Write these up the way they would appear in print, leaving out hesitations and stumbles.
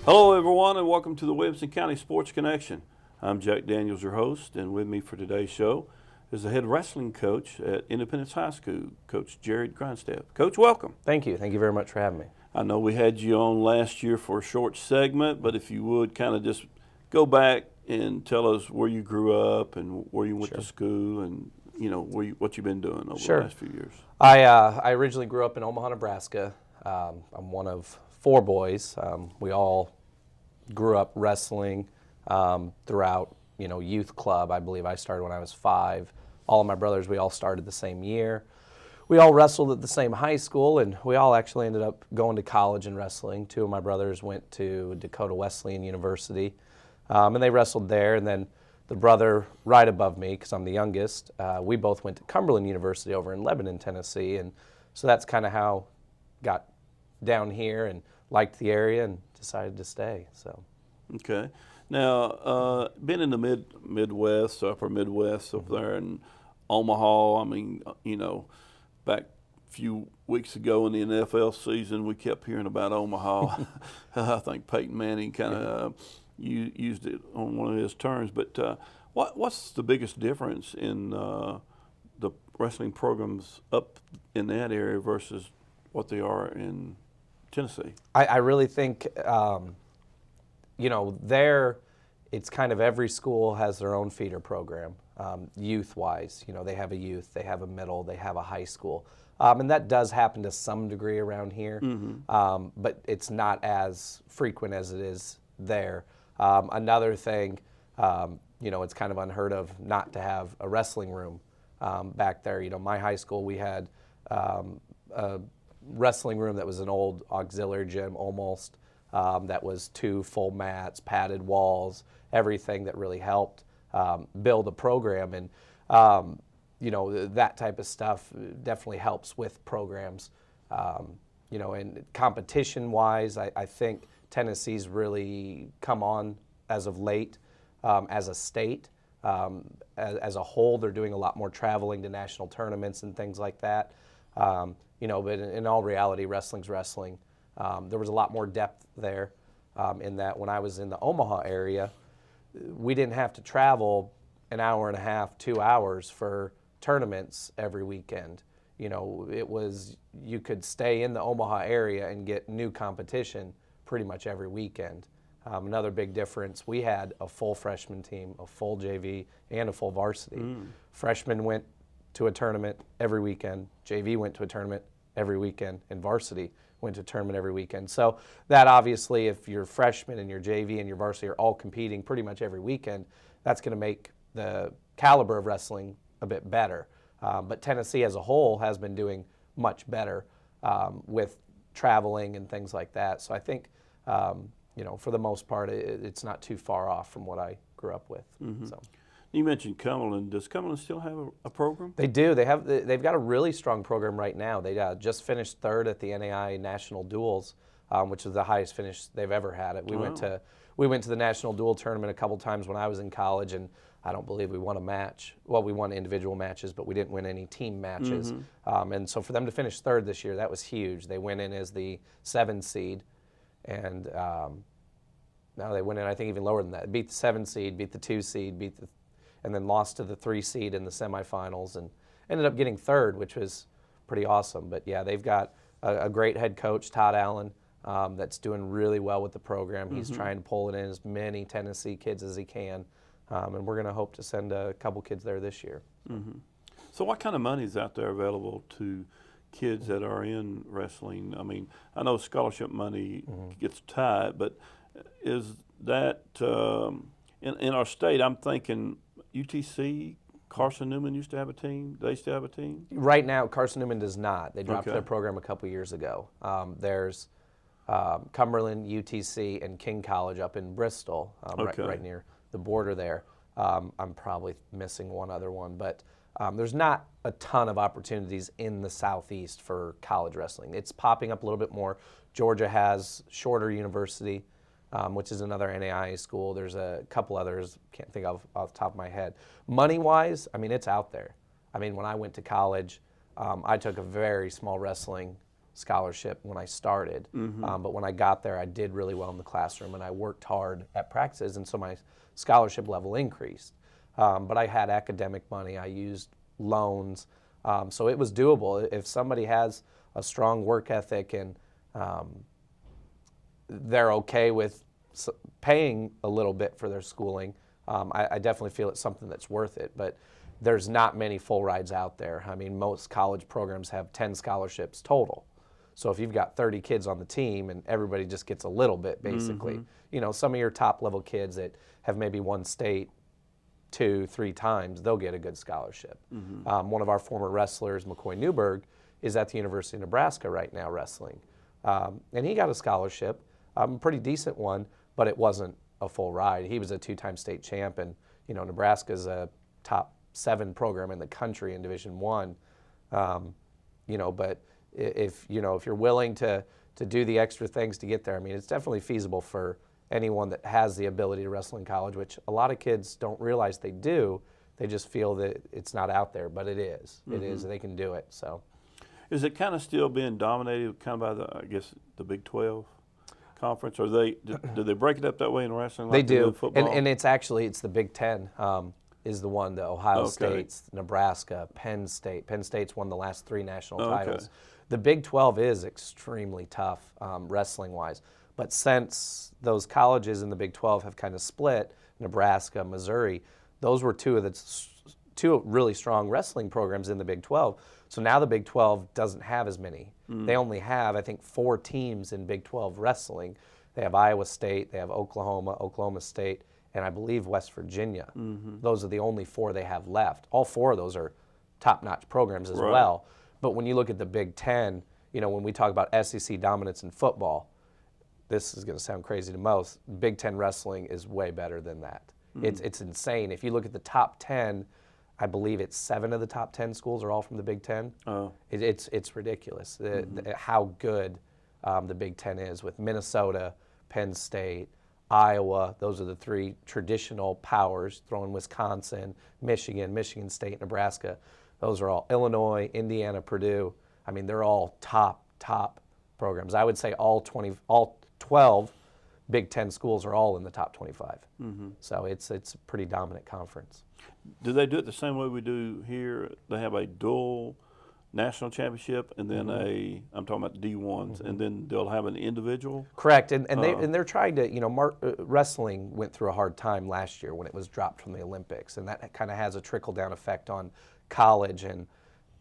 Hello, everyone, and welcome to the Williamson County Sports Connection. I'm Jack Daniels, your host, and with me for today's show is the head wrestling coach at Independence High School, Coach Jared Grindstaff. Coach, welcome. Thank you. Thank you very much for having me. I know we had you on last year for a short segment, but if you would kind of just go back and tell us where you grew up and where you went to school and, you know, what you've been doing over the last few years. I originally grew up in Omaha, Nebraska. I'm one of four boys. We all grew up wrestling throughout, youth club. I believe I started when I was 5. All of my brothers, we all started the same year. We all wrestled at the same high school, and we all actually ended up going to college in wrestling. 2 of my brothers went to Dakota Wesleyan University, and they wrestled there. And then the brother right above me, because I'm the youngest, we both went to Cumberland University over in Lebanon, Tennessee. And so that's kind of how I got down here and liked the area and decided to stay. So, okay. Now, been in the Midwest, upper Midwest up there in Omaha. I mean, back a few weeks ago in the NFL season, we kept hearing about Omaha. I think Peyton Manning kind of used it on one of his terms. But what's the biggest difference in the wrestling programs up in that area versus what they are in Tennessee? I really think, there it's kind of every school has their own feeder program, youth-wise. They have a youth, they have a middle, they have a high school. And that does happen to some degree around here, but it's not as frequent as it is there. Another thing, it's kind of unheard of not to have a wrestling room back there. My high school, we had a wrestling room that was an old auxiliary gym almost, that was 2 full mats, padded walls, everything that really helped build a program. And that type of stuff definitely helps with programs. And competition-wise, I think Tennessee's really come on as of late as a state. As a whole, they're doing a lot more traveling to national tournaments and things like that. But in all reality, wrestling's wrestling. There was a lot more depth there in that when I was in the Omaha area, we didn't have to travel an hour and a half, 2 hours for tournaments every weekend. It was, you could stay in the Omaha area and get new competition pretty much every weekend. Another big difference, we had a full freshman team, a full JV, and a full varsity. Freshmen went to a tournament every weekend, JV went to a tournament every weekend, and varsity went to a tournament every weekend. So that obviously, if your freshman and your JV and your varsity are all competing pretty much every weekend, that's going to make the caliber of wrestling a bit better. But Tennessee as a whole has been doing much better with traveling and things like that. So I think, for the most part, it's not too far off from what I grew up with. So. You mentioned Cumberland. Does Cumberland still have a program? They do. They've got a really strong program right now. They just finished 3rd at the NAI National Duels, which is the highest finish they've ever had. We went to the National Duel tournament a couple times when I was in college, and I don't believe we won a match. Well, we won individual matches, but we didn't win any team matches. And so for them to finish 3rd this year, that was huge. They went in as the 7 seed, and now they went in, I think, even lower than that. Beat the 7 seed, beat the 2 seed, and then lost to the 3 seed in the semifinals and ended up getting 3rd, which was pretty awesome. But yeah, they've got a great head coach, Todd Allen, that's doing really well with the program. He's trying to pull it in as many Tennessee kids as he can, and we're going to hope to send a couple kids there this year. So what kind of money is out there available to kids that are in wrestling? I mean, I know scholarship money gets tight, but is that in our state, I'm thinking UTC, Carson Newman used to have a team. Do they still have a team? Right now, Carson Newman does not. They dropped their program a couple years ago. There's Cumberland, UTC, and King College up in Bristol, right near the border there. I'm probably missing one other one, but there's not a ton of opportunities in the Southeast for college wrestling. It's popping up a little bit more. Georgia has Shorter University, which is another NAIA school. There's a couple others, can't think of off the top of my head. Money-wise, I mean, it's out there. I mean, when I went to college, I took a very small wrestling scholarship when I started. But when I got there, I did really well in the classroom, and I worked hard at practices, and so my scholarship level increased. But I had academic money. I used loans. So it was doable. If somebody has a strong work ethic and they're okay with paying a little bit for their schooling, I definitely feel it's something that's worth it. But there's not many full rides out there. I mean, most college programs have 10 scholarships total. So if you've got 30 kids on the team and everybody just gets a little bit, basically, you know, some of your top level kids that have maybe won state 2-3 times, they'll get a good scholarship. One of our former wrestlers, McCoy Newberg, is at the University of Nebraska right now wrestling. And he got a scholarship, a pretty decent one, but it wasn't a full ride. He was a 2-time state champ, and, you know, Nebraska's a top 7 program in the country in Division I. You know, but if you're willing to do the extra things to get there, I mean, it's definitely feasible for anyone that has the ability to wrestle in college, which a lot of kids don't realize they do. They just feel that it's not out there, but it is. It is. They can do it. So, is it kind of still being dominated kind of by the Big 12 conference, or do they break it up that way in wrestling? They Like do, in football? and it's the Big Ten. Is the one, the Ohio States, Nebraska, Penn State. Penn State's won the last 3 national titles. The Big 12 is extremely tough wrestling-wise. But since those colleges in the Big 12 have kind of split, Nebraska, Missouri, those were two really strong wrestling programs in the Big 12. So now the Big 12 doesn't have as many. They only have, I think, 4 teams in Big 12 wrestling. They have Iowa State, they have Oklahoma State, and I believe West Virginia. Those are the only 4 they have left. All 4 of those are top-notch programs as well. But when you look at the Big Ten, you know, when we talk about SEC dominance in football, this is going to sound crazy to most, Big Ten wrestling is way better than that. It's insane. If you look at the top 10, I believe it's 7 of the top 10 schools are all from the Big Ten. It's ridiculous how good the Big Ten is, with Minnesota, Penn State, Iowa. Those are the 3 traditional powers, throwing Wisconsin, Michigan State, Nebraska. Those are all Illinois, Indiana, Purdue. I mean, they're all top programs. I would say all 12 Big Ten schools are all in the top 25. So it's a pretty dominant conference. Do they do it the same way we do here? They have a dual national championship, and then I'm talking about D1s, and then they'll have an individual? Correct, and they're trying to, you know, wrestling went through a hard time last year when it was dropped from the Olympics, and that kind of has a trickle-down effect on college and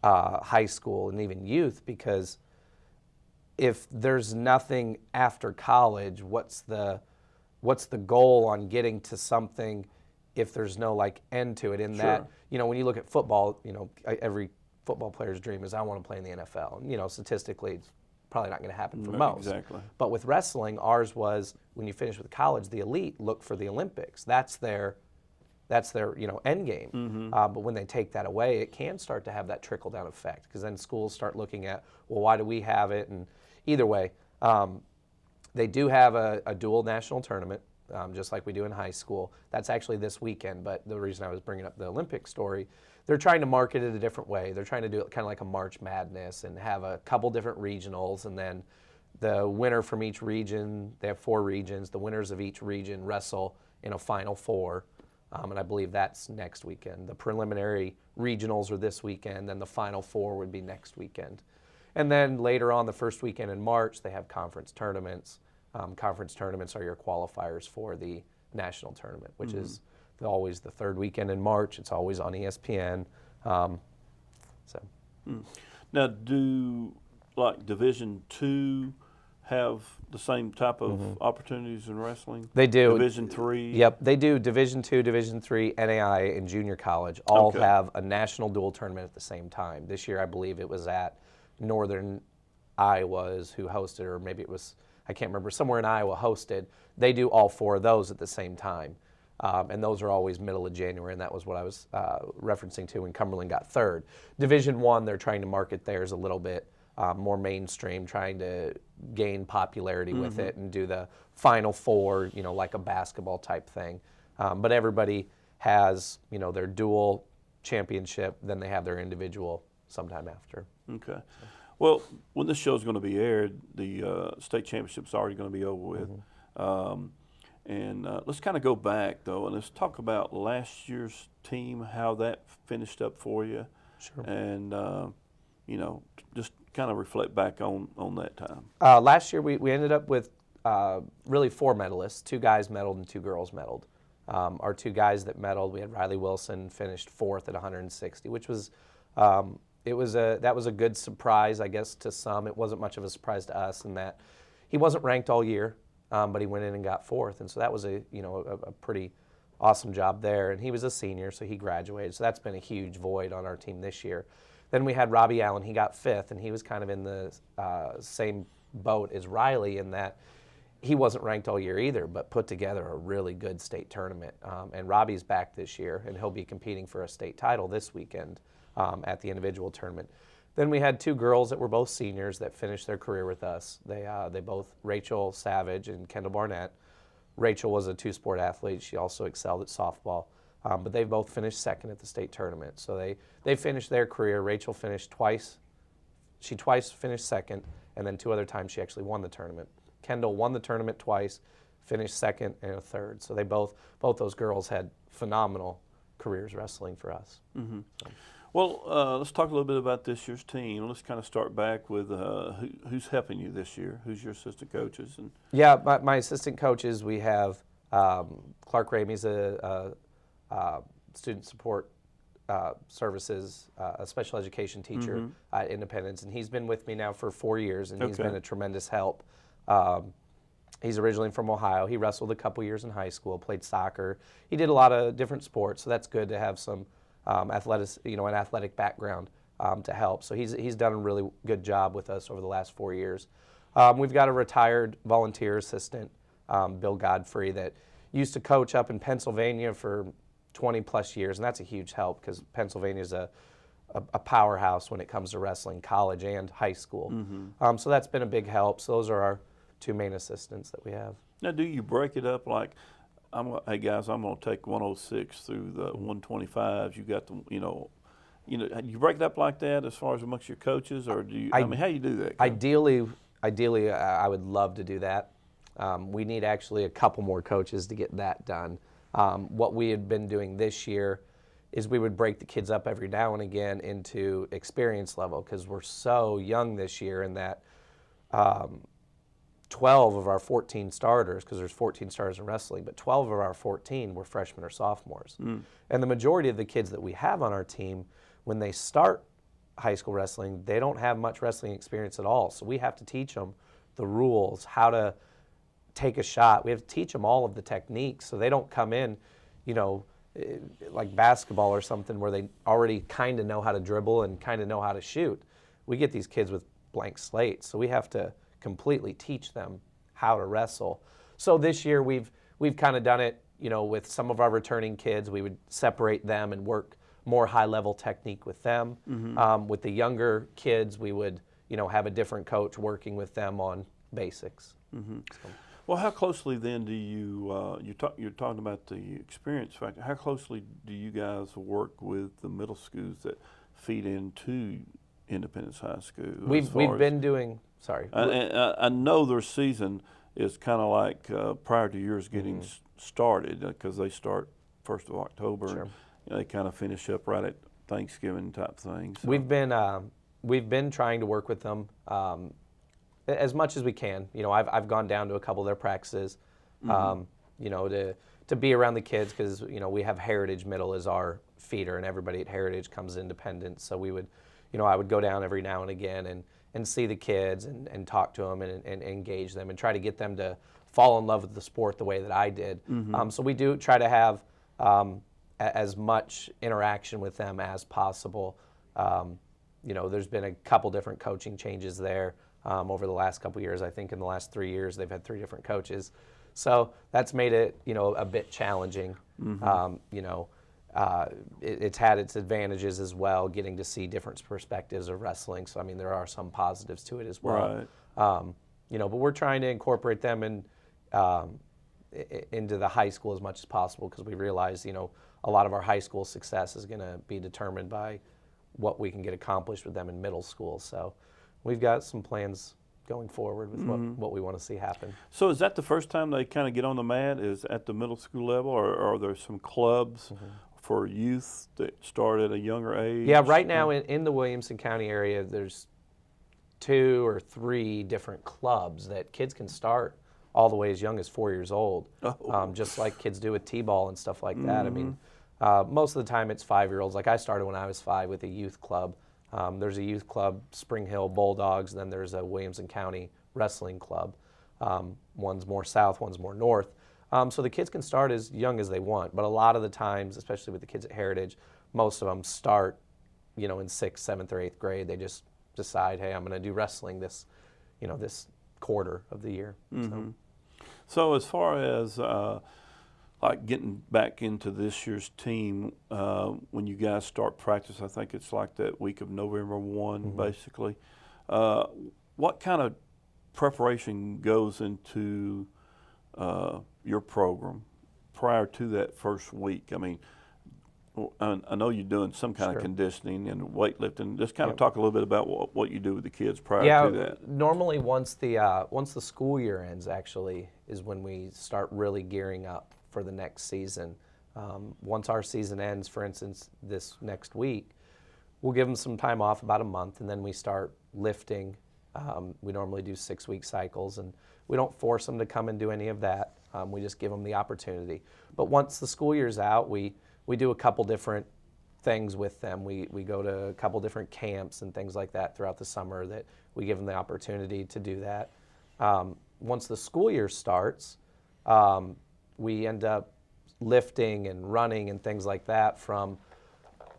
high school and even youth, because if there's nothing after college, what's the goal on getting to something if there's no end to it? In that, you know, when you look at football, you know, every football player's dream is, I want to play in the NFL. And, you know, statistically, it's probably not going to happen for most. Exactly. But with wrestling, ours was, when you finish with college, the elite look for the Olympics. That's their end game. But when they take that away, it can start to have that trickle down effect, because then schools start looking at, well, why do we have it? And either way, they do have a dual national tournament, just like we do in high school. That's actually this weekend, but the reason I was bringing up the Olympic story, they're trying to market it a different way. They're trying to do it kind of like a March Madness and have a couple different regionals, and then the winner from each region, they have 4 regions, the winners of each region wrestle in a Final Four, and I believe that's next weekend. The preliminary regionals are this weekend, then the Final Four would be next weekend. And then later on, the first weekend in March, they have conference tournaments. Conference tournaments are your qualifiers for the national tournament, which is always the 3rd weekend in March. It's always on ESPN. Now, do Division II have the same type of opportunities in wrestling? They do. Division III? Yep, they do. Division II, Division III, NAI, and junior college all have a national dual tournament at the same time. This year, I believe it was at Northern Iowa who hosted, or maybe it was, I can't remember, somewhere in Iowa hosted. They do all 4 of those at the same time. And those are always middle of January, and that was what I was referencing to when Cumberland got 3rd. Division I, they're trying to market theirs a little bit more mainstream, trying to gain popularity with it and do the Final Four, you know, like a basketball type thing. But everybody has, you know, their dual championship, then they have their individual sometime after. Okay. Well, when this show's going to be aired, the state championship's already going to be over with. Let's kind of go back, though, and let's talk about last year's team, how that finished up for you. Sure. And, just kind of reflect back on that time. Last year, we ended up with really 4 medalists. 2 guys medaled and 2 girls medaled. Our 2 guys that medaled, we had Riley Wilson finished 4th at 160, which was that was a good surprise, I guess, to some. It wasn't much of a surprise to us in that he wasn't ranked all year, but he went in and got 4th, and so that was a pretty awesome job there. And he was a senior, so he graduated. So that's been a huge void on our team this year. Then we had Robbie Allen. He got 5th, and he was kind of in the same boat as Riley in that he wasn't ranked all year either, but put together a really good state tournament. And Robbie's back this year, and he'll be competing for a state title this weekend at the individual tournament. Then we had 2 girls that were both seniors that finished their career with us. They both, Rachel Savage and Kendall Barnett. Rachel was a 2-sport athlete. She also excelled at softball. But they both finished 2nd at the state tournament. So they finished their career. Rachel finished twice. She twice finished 2nd, and then 2 other times she actually won the tournament. Kendall won the tournament twice, finished 2nd and a 3rd. So they both those girls had phenomenal careers wrestling for us. Mm-hmm. Well, let's talk a little bit about this year's team. Let's kind of start back with who's helping you this year. Who's your assistant coaches? And yeah, my assistant coaches, we have Clark Ramey's a student support services, a special education teacher at Independence, and he's been with me now for 4 years, and he's been a tremendous help. He's originally from Ohio. He wrestled a couple years in high school, played soccer. He did a lot of different sports, so that's good to have some an athletic background to help. So he's done a really good job with us over the last 4 years. We've got a retired volunteer assistant, Bill Godfrey, that used to coach up in Pennsylvania for 20 plus years, and that's a huge help because Pennsylvania is a powerhouse when it comes to wrestling, college and high school. So that's been a big help. So those are our 2 main assistants that we have. Now, do you break it up like, hey guys, I'm going to take 106 through the 125s. You got the, you break it up like that as far as amongst your coaches, or do you? How do you do that? Ideally, I would love to do that. We need actually a couple more coaches to get that done. What we had been doing this year is we would break the kids up every now and again into experience level because we're so young this year in that 12 of our 14 starters, because there's 14 starters in wrestling, but 12 of our 14 were freshmen or sophomores. And the majority of the kids that we have on our team, when they start high school wrestling, they don't have much wrestling experience at all. So we have to teach them the rules, how to take a shot. We have to teach them all of the techniques so they don't come in, like basketball or something where they already kind of know how to dribble and kind of know how to shoot. We get these kids with blank slates, so we have to completely teach them how to wrestle. So this year we've kind of done it, with some of our returning kids. We would separate them and work more high-level technique with them. With the younger kids, we would, have a different coach working with them on basics. So. Well, how closely then do you, you're talking about the experience factor, how closely do you guys work with the middle schools that feed into Independence High School? We've been doing, sorry. I know their season is kind of like prior to yours getting started because they start 1st of October. Sure. And they kind of finish up right at Thanksgiving type thing. So. We've been trying to work with them as much as we can. I've gone down to a couple of their practices, to be around the kids because we have Heritage Middle as our feeder, and everybody at Heritage comes to Independence. So we would, I would go down every now and again and see the kids and talk to them and engage them and try to get them to fall in love with the sport the way that I did. So we do try to have as much interaction with them as possible. There's been a couple different coaching changes there over the last couple years. I think in the last 3 years they've had 3 different coaches. So that's made it, a bit challenging. It's had its advantages as well, getting to see different perspectives of wrestling. So, there are some positives to it as well. Right. But we're trying to incorporate them into the high school as much as possible because we realize, a lot of our high school success is going to be determined by what we can get accomplished with them in middle school. So we've got some plans going forward with what we want to see happen. So is that the first time they kind of get on the mat, is at the middle school level, or are there some clubs for youth that start at a younger age? Yeah, right now in the Williamson County area, there's 2 or 3 different clubs that kids can start all the way as young as 4 years old, just like kids do with T-ball and stuff like that. I mean, most of the time it's 5-year-olds. Like I started when I was 5 with a youth club. There's a youth club, Spring Hill Bulldogs, then there's a Williamson County Wrestling Club. One's more south, one's more north. So the kids can start as young as they want, but a lot of the times, especially with the kids at Heritage, most of them start, in 6th, 7th, or 8th grade. They just decide, hey, I'm going to do wrestling this quarter of the year. So as far as like getting back into this year's team, when you guys start practice, I think it's like that week of November 1, basically. What kind of preparation goes into your program prior to that first week? I mean, I know you're doing some kind of conditioning and weightlifting. Just kind of talk a little bit about what you do with the kids prior to that. Normally once the school year ends, actually, is when we start really gearing up for the next season. Once our season ends, for instance, this next week, we'll give them some time off, about a month, and then we start lifting. We normally do 6-week cycles, and we don't force them to come and do any of that. We just give them the opportunity. But once the school year's out, we do a couple different things with them. We go to a couple different camps and things like that throughout the summer that we give them the opportunity to do that. Once the school year starts, we end up lifting and running and things like that from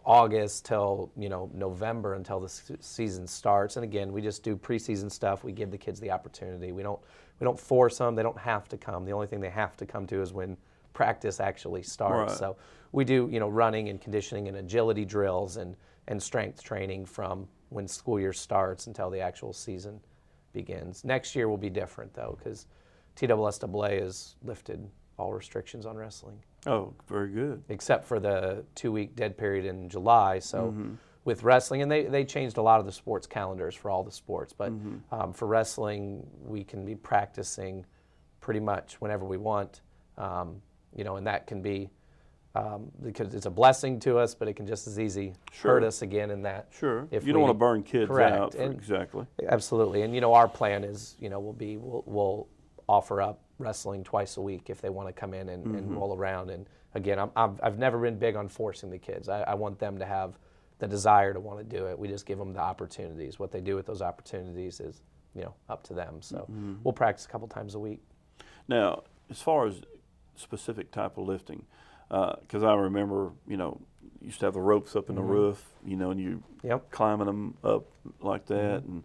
August till November until the season starts. And again, we just do preseason stuff. We give the kids the opportunity. We don't force them. They don't have to come. The only thing they have to come to is when practice actually starts. Right. So we do running and conditioning and agility drills and strength training from when school year starts until the actual season begins. Next year will be different though, because TSSAA has lifted all restrictions on wrestling. Oh, very good. Except for the 2-week dead period in July. So with wrestling, and they changed a lot of the sports calendars for all the sports, but for wrestling, we can be practicing pretty much whenever we want, and that can be, because it's a blessing to us, but it can just as easy hurt us again in that. Sure. If you don't want to burn kids out. Exactly. Absolutely. And, our plan is, we'll offer up wrestling twice a week if they want to come in and roll around. And again, I've never been big on forcing the kids. I want them to have the desire to want to do it. We just give them the opportunities. What they do with those opportunities is, up to them. So we'll practice a couple times a week. Now, as far as specific type of lifting, because I remember, you used to have the ropes up in the roof, and you climbing them up like that, and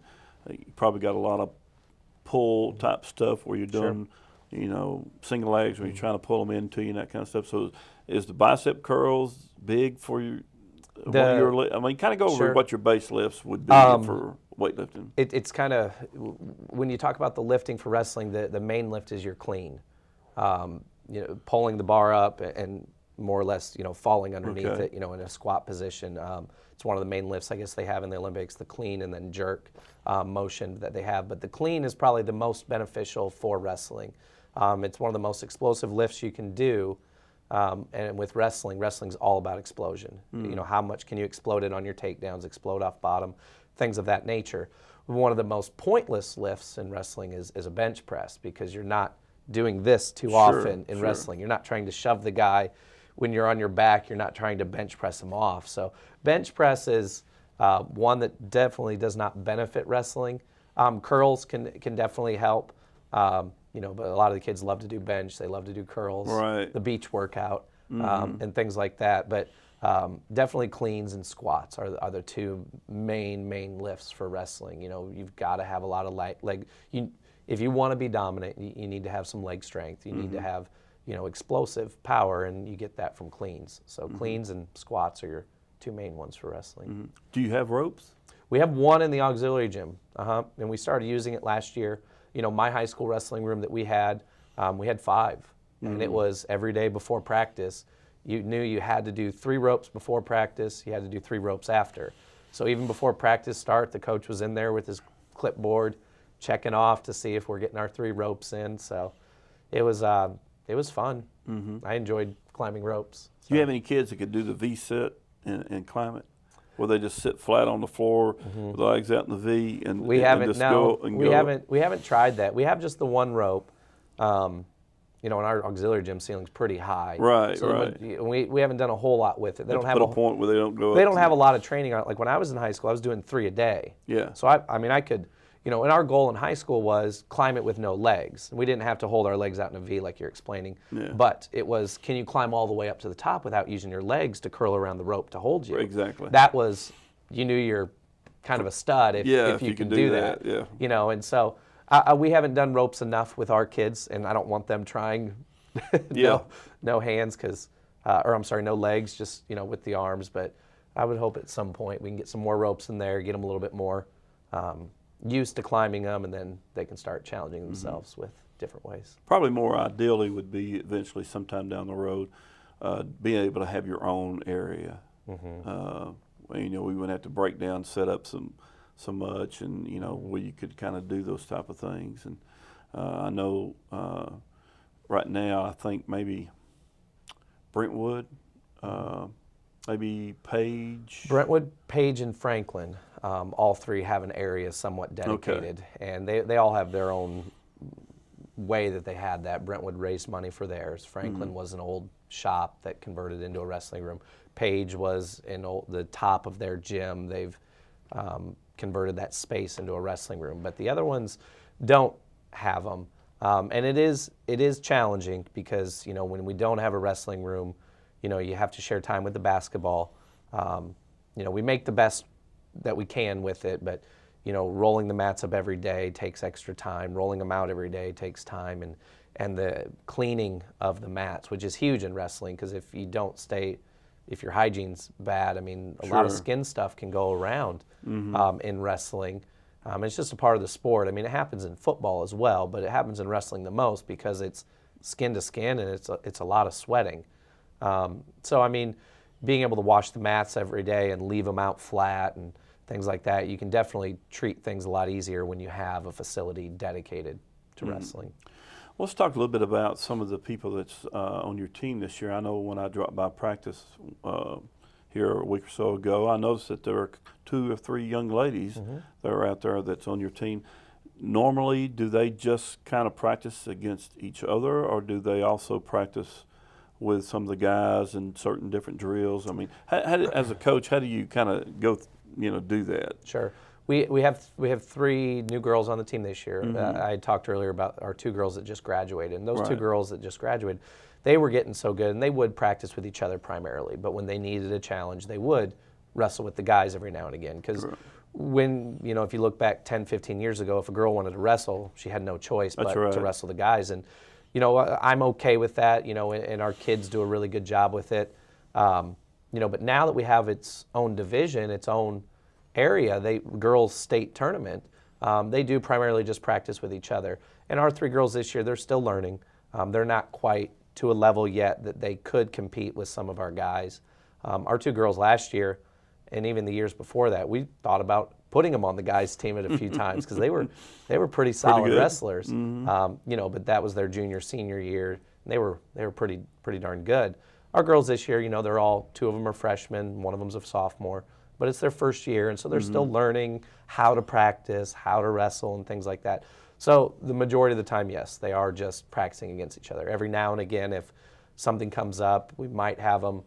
you probably got a lot of pull type stuff where you're doing, single legs where you're trying to pull them into you and that kind of stuff. So is the bicep curls big for you? Kind of go over what your base lifts would be for weightlifting. It's kind of, when you talk about the lifting for wrestling, the main lift is your clean. Pulling the bar up and more or less, falling underneath it, in a squat position. It's one of the main lifts, I guess, they have in the Olympics, the clean and then jerk motion that they have. But the clean is probably the most beneficial for wrestling. It's one of the most explosive lifts you can do. And with wrestling's all about explosion. How much can you explode it on your takedowns, explode off bottom, things of that nature. One of the most pointless lifts in wrestling is a bench press, because you're not doing this too often in wrestling. You're not trying to shove the guy when you're on your back. You're not trying to bench press him off. So bench press is one that definitely does not benefit wrestling. Curls can definitely help. But a lot of the kids love to do bench. They love to do curls, the beach workout, and things like that. But definitely cleans and squats are the two main lifts for wrestling. You've got to have a lot of leg. If you want to be dominant, you need to have some leg strength. You need to have, explosive power, and you get that from cleans. So cleans and squats are your two main ones for wrestling. Do you have ropes? We have one in the auxiliary gym, and we started using it last year. My high school wrestling room that we had 5, and it was every day before practice. You knew you had to do 3 ropes before practice. You had to do 3 ropes after. So even before practice start, the coach was in there with his clipboard, checking off to see if we're getting our 3 ropes in. So it was fun. I enjoyed climbing ropes. So. Do you have any kids that could do the V-sit and climb it? Where they just sit flat on the floor with their legs out in the V and we haven't go. We haven't tried that. We have just the one rope. You know, and our auxiliary gym ceiling's pretty high. Right, so right. We haven't done a whole lot with it. They don't have a point where they don't go. They don't have a lot of training on it. Like when I was in high school, I was doing 3 a day. Yeah. So I could, you know, and our goal in high school was climb it with no legs. We didn't have to hold our legs out in a V like you're explaining. Yeah. But it was, can you climb all the way up to the top without using your legs to curl around the rope to hold you? Exactly. That was, you knew you're kind of a stud if you can do that. Yeah. You know, and so we haven't done ropes enough with our kids, and I don't want them trying no hands no legs, just, you know, with the arms. But I would hope at some point we can get some more ropes in there, get them a little bit more used to climbing them, and then they can start challenging themselves with different ways. Probably more ideally would be eventually sometime down the road being able to have your own area. You know, we wouldn't have to break down, set up so much, and, you know, where you could kind of do those type of things. And I know right now I think maybe Brentwood, maybe Page. Brentwood, Page, and Franklin, all 3 have an area somewhat dedicated, and they all have their own way that they had that. Brentwood raised money for theirs. Franklin was an old shop that converted into a wrestling room. Page was in the top of their gym. They've converted that space into a wrestling room, but the other ones don't have them. And it is challenging because, you know, when we don't have a wrestling room, you know, you have to share time with the basketball. You know, we make the best that we can with it, but, you know, rolling the mats up every day takes extra time. Rolling them out every day takes time, and the cleaning of the mats, which is huge in wrestling, because if your hygiene's bad, I mean, a lot of skin stuff can go around in wrestling. It's just a part of the sport. I mean, it happens in football as well, but it happens in wrestling the most because it's skin to skin, and it's a lot of sweating. So, I mean, being able to wash the mats every day and leave them out flat and things like that, you can definitely treat things a lot easier when you have a facility dedicated to wrestling. Let's talk a little bit about some of the people that's on your team this year. I know when I dropped by practice here a week or so ago, I noticed that there are 2 or 3 young ladies that are out there that's on your team. Normally, do they just kind of practice against each other, or do they also practice with some of the guys in certain different drills? I mean, as a coach, how do you kind of go, do that? Sure. We have 3 new girls on the team this year. I talked earlier about our 2 girls that just graduated, and those 2 girls that just graduated, they were getting so good, and they would practice with each other primarily, but when they needed a challenge, they would wrestle with the guys every now and again, because when, if you look back 10, 15 years ago, if a girl wanted to wrestle, she had no choice but to wrestle the guys, and I'm okay with that, and our kids do a really good job with it, but now that we have its own division, its own area, girls state tournament, they do primarily just practice with each other. And our 3 girls this year, they're still learning. They're not quite to a level yet that they could compete with some of our guys. Our 2 girls last year, and even the years before that, we thought about putting them on the guys' team at a few times because they were pretty solid wrestlers. But that was their junior, senior year. And they were pretty darn good. Our girls this year, they're all 2 of them are freshmen, 1 of them's a sophomore. But it's their first year, and so they're still learning how to practice, how to wrestle, and things like that. So the majority of the time, yes, they are just practicing against each other. Every now and again, if something comes up, we might have them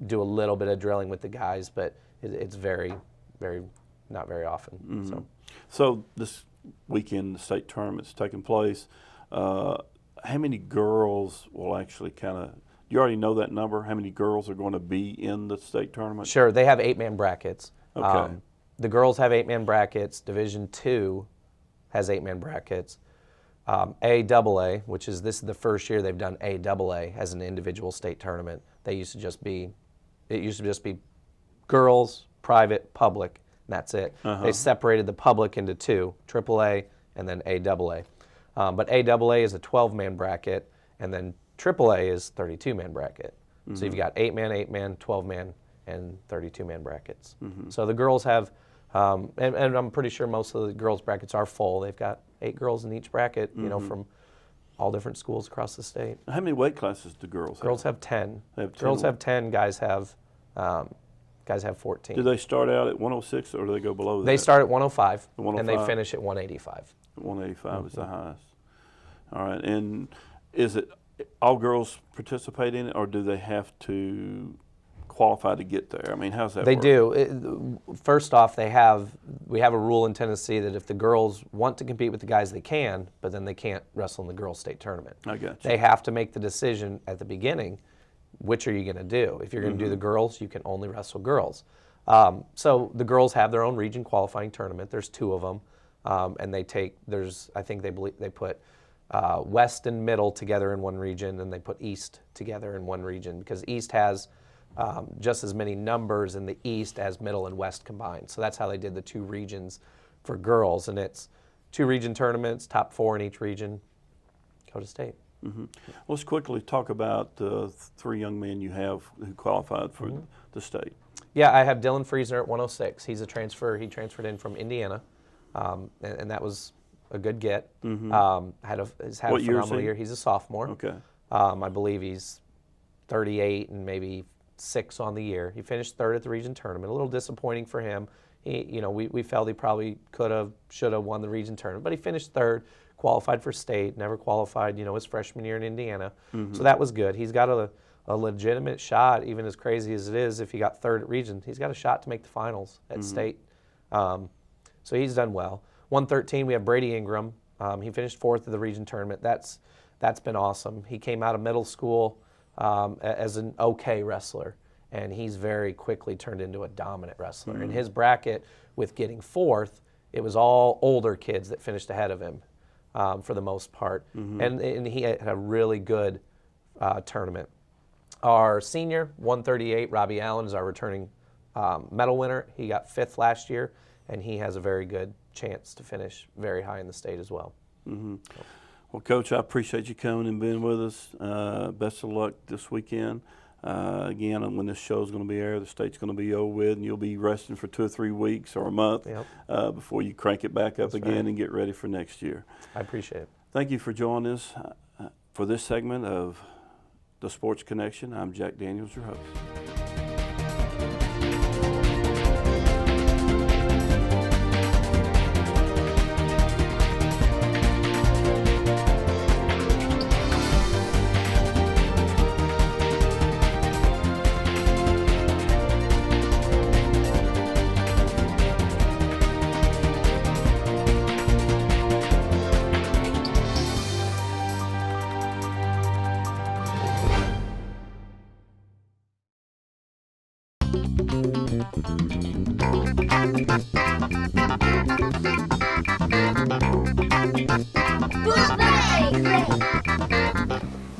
do a little bit of drilling with the guys, but it's very, very, not very often. So this weekend, the state tournament's taking place. How many girls will actually you already know that number? How many girls are going to be in the state tournament? Sure. They have 8-man brackets. Okay. The girls have 8-man brackets. Division II has 8-man brackets. AAA, this is the first year they've done AAA as an individual state tournament. It used to just be girls, private, public, and that's it. They separated the public into 2, AAA and then AAA. But AAA is a 12-man bracket, and then AAA is 32-man bracket. So you've got 8-man, 12-man, and 32-man brackets. So the girls have And I'm pretty sure most of the girls' brackets are full. They've got 8 girls in each bracket, you know, from all different schools across the state. How many weight classes do girls have? Girls have 10. They have 10. Girls have 10. Guys have 14. Do they start out at 106 or do they go below that? They start at 105, 105? and they finish at 185. 185 is the highest. All right. And is it all girls participate in it, or do they have to qualify to get there? I mean, how's that They work? do. First off, we have a rule in Tennessee that if the girls want to compete with the guys, they can, but then they can't wrestle in the girls' state tournament. I got you. They have to make the decision at the beginning, which are you going to do? If you're going to do the girls, you can only wrestle girls. So the girls have their own region qualifying tournament. There's 2 of them, and they put West and Middle together in one region, and they put East together in one region, because East has just as many numbers in the East as Middle and West combined. So that's how they did the 2 regions for girls, and it's 2 region tournaments, top 4 in each region, go to state. Let's quickly talk about the 3 young men you have who qualified for the state. Yeah, I have Dylan Friesner at 106. He's a transfer. He transferred in from Indiana, and that was a good get. He's had a phenomenal year. He's a sophomore. Okay. I believe he's 38 and maybe 6 on the year. He finished 3rd at the region tournament. A little disappointing for him. We felt he probably should have won the region tournament, but he finished 3rd, qualified for state, never qualified, his freshman year in Indiana. So that was good. He's got a legitimate shot, even as crazy as it is, if he got 3rd at region. He's got a shot to make the finals at state. So he's done well. 113, we have Brady Ingram. He finished 4th at the region tournament. That's been awesome. He came out of middle school as an okay wrestler, and he's very quickly turned into a dominant wrestler. In his bracket, with getting 4th, it was all older kids that finished ahead of him for the most part, and he had a really good tournament. Our senior, 138, Robbie Allen, is our returning medal winner. He got 5th last year, and he has a very good chance to finish very high in the state as well. Well, Coach, I appreciate you coming and being with us. Best of luck this weekend. Again, when this show is going to be aired, the state's going to be over with, and you'll be resting for 2 or 3 weeks or a month before you crank it back up again and get ready for next year. I appreciate it. Thank you for joining us for this segment of The Sports Connection. I'm Jack Daniels, your host.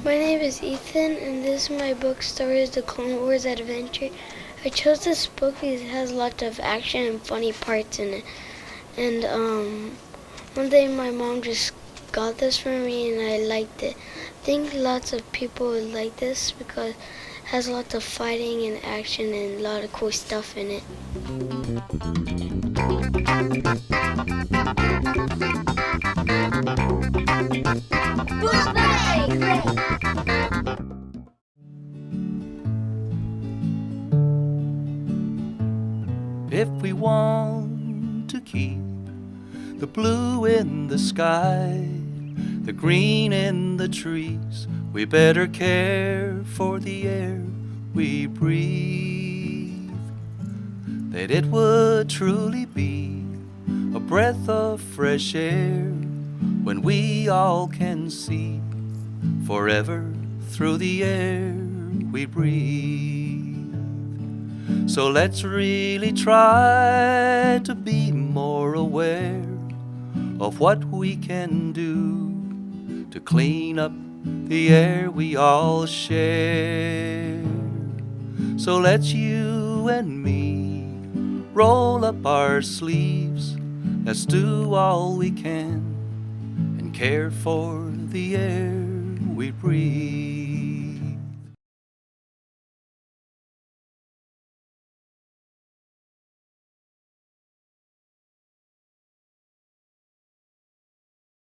My name is Ethan, and this is my book, Stories of the Clone Wars Adventure. I chose this book because it has lots of action and funny parts in it. And one day my mom just got this for me, and I liked it. I think lots of people would like this because it has lots of fighting and action and a lot of cool stuff in it. If we want to keep the blue in the sky, the green in the trees, we better care for the air we breathe. That it would truly be a breath of fresh air when we all can see forever through the air we breathe. So let's really try to be more aware of what we can do to clean up the air we all share. So let's you and me roll up our sleeves, let's do all we can and care for the air we breathe.